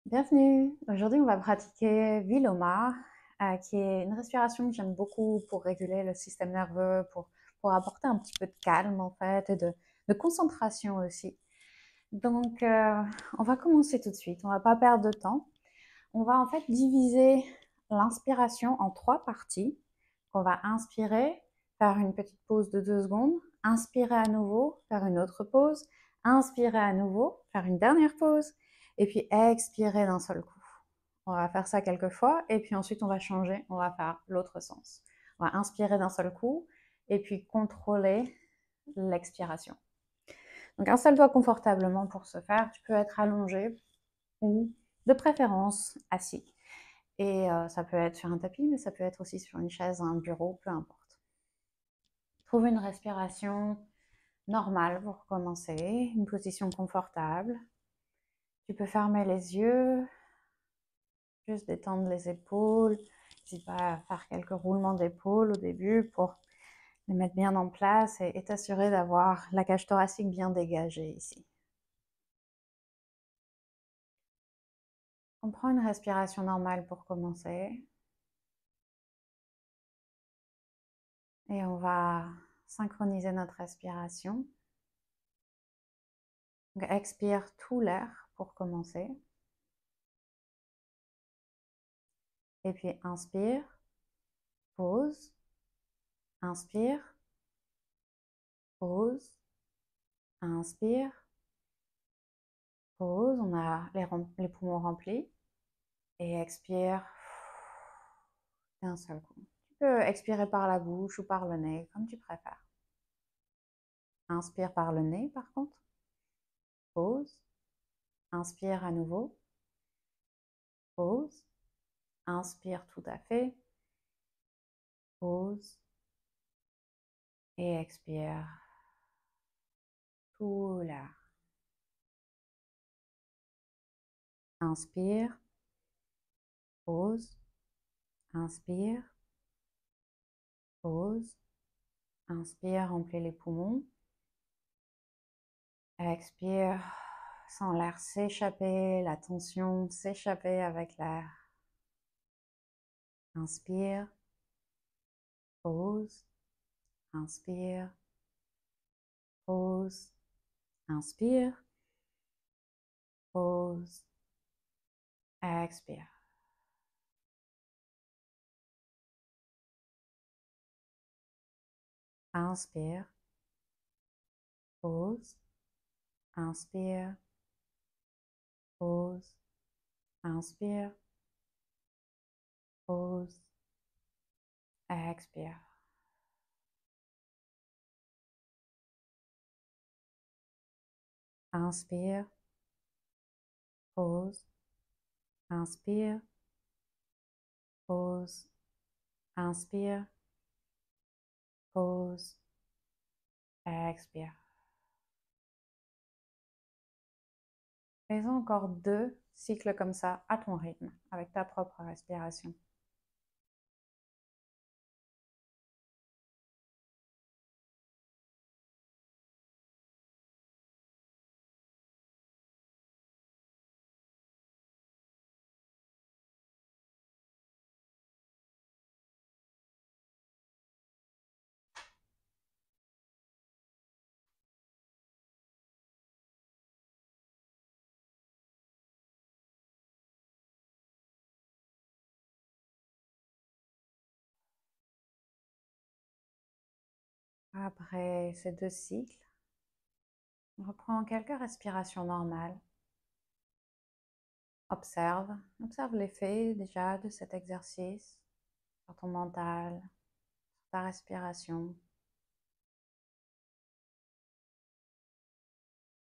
Bienvenue. Aujourd'hui, on va pratiquer Viloma, qui est une respiration que j'aime beaucoup pour réguler le système nerveux, pour apporter un petit peu de calme en fait et de concentration aussi. Donc, on va commencer tout de suite. On va pas perdre de temps. On va en fait diviser l'inspiration en trois parties. On va inspirer, faire une petite pause de 2 secondes, inspirer à nouveau, faire une autre pause, inspirer à nouveau, faire une dernière pause, et puis expirer d'un seul coup. On va faire ça quelques fois, et puis ensuite on va changer, on va faire l'autre sens. On va inspirer d'un seul coup, et puis contrôler l'expiration. Donc installe-toi confortablement pour ce faire. Tu peux être allongé ou de préférence assis. Et ça peut être sur un tapis, mais ça peut être aussi sur une chaise, un bureau, peu importe. Trouve une respiration normale pour commencer, une position confortable. Tu peux fermer les yeux, juste détendre les épaules. N'hésite pas à faire quelques roulements d'épaules au début pour les mettre bien en place et t'assurer d'avoir la cage thoracique bien dégagée ici. On prend une respiration normale pour commencer. Et on va synchroniser notre respiration. Donc, expire tout l'air pour commencer. Et puis inspire, pause, inspire, pause, inspire, pause. On a les poumons remplis. Et expire d'un seul coup. Tu peux expirer par la bouche ou par le nez, comme tu préfères. Inspire par le nez, par contre. Pause. Inspire à nouveau. Pause. Inspire tout à fait. Pause. Et expire tout l'air. Inspire. Pause. Inspire. Pause. Inspire, remplis les poumons. Expire, sens l'air s'échapper, la tension s'échapper avec l'air. Inspire. Pause. Inspire. Pause. Inspire. Pause. Expire. Inspire. Pause. Inspire. Pause. Inspire. Pause. Expire. Inspire. Pause. Inspire. Pause. Inspire. Pause. Expire. Fais-en encore 2 cycles comme ça à ton rythme, avec ta propre respiration. Après ces 2 cycles, on reprend quelques respirations normales. Observe l'effet déjà de cet exercice sur ton mental, sur ta respiration.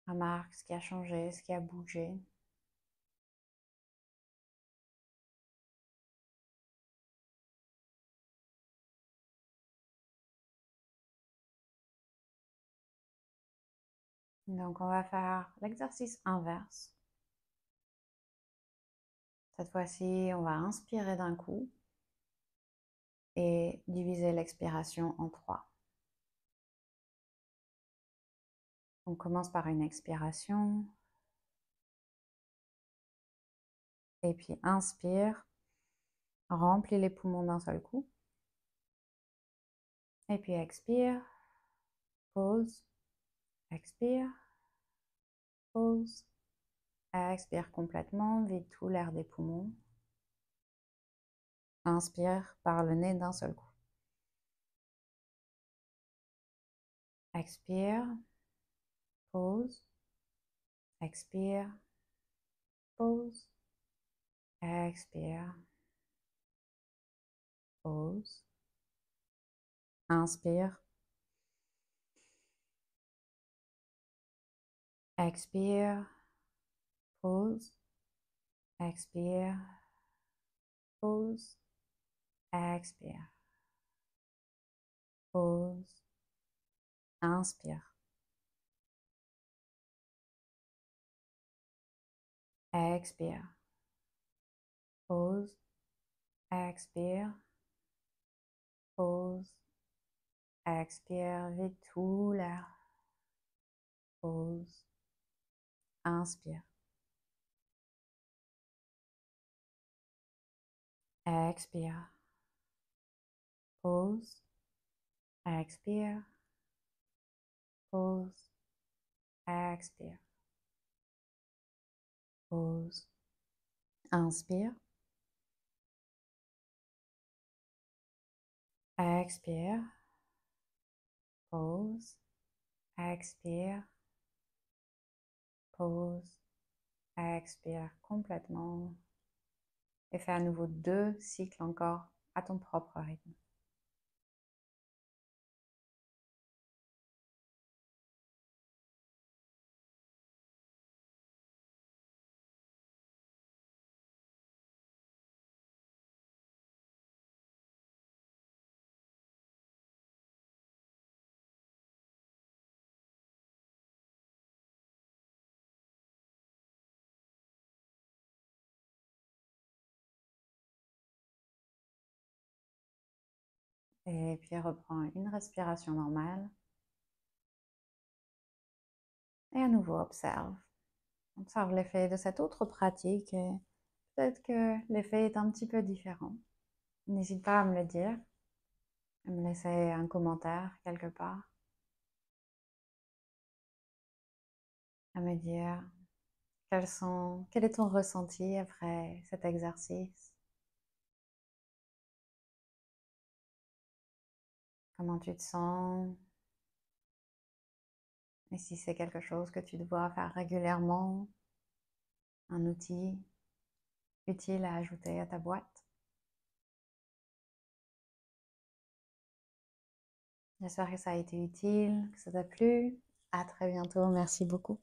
Remarque ce qui a changé, ce qui a bougé. Donc on va faire l'exercice inverse. Cette fois-ci, on va inspirer d'un coup et diviser l'expiration en 3. On commence par une expiration. Et puis inspire, remplis les poumons d'un seul coup. Et puis expire, pause, expire, pause, expire complètement, vide tout l'air des poumons. Inspire par le nez d'un seul coup. Expire, pause, expire, pause, expire, pause, inspire, expire, pause, expire, pause, expire, pause, inspire, expire, pause, expire, pause, expire, vide tout l'air, pause, inspire, expire, pause, expire, pause, expire, pause, inspire, expire, pause, expire, pause, expire complètement et fais à nouveau 2 cycles encore à ton propre rythme. Et puis reprends une respiration normale. Et à nouveau, observe. Observe l'effet de cette autre pratique et peut-être que l'effet est un petit peu différent. N'hésite pas à me le dire, à me laisser un commentaire quelque part, à me dire quel est ton ressenti après cet exercice, comment tu te sens, et si c'est quelque chose que tu dois faire régulièrement, un outil utile à ajouter à ta boîte. J'espère que ça a été utile, que ça t'a plu. À très bientôt. Merci beaucoup.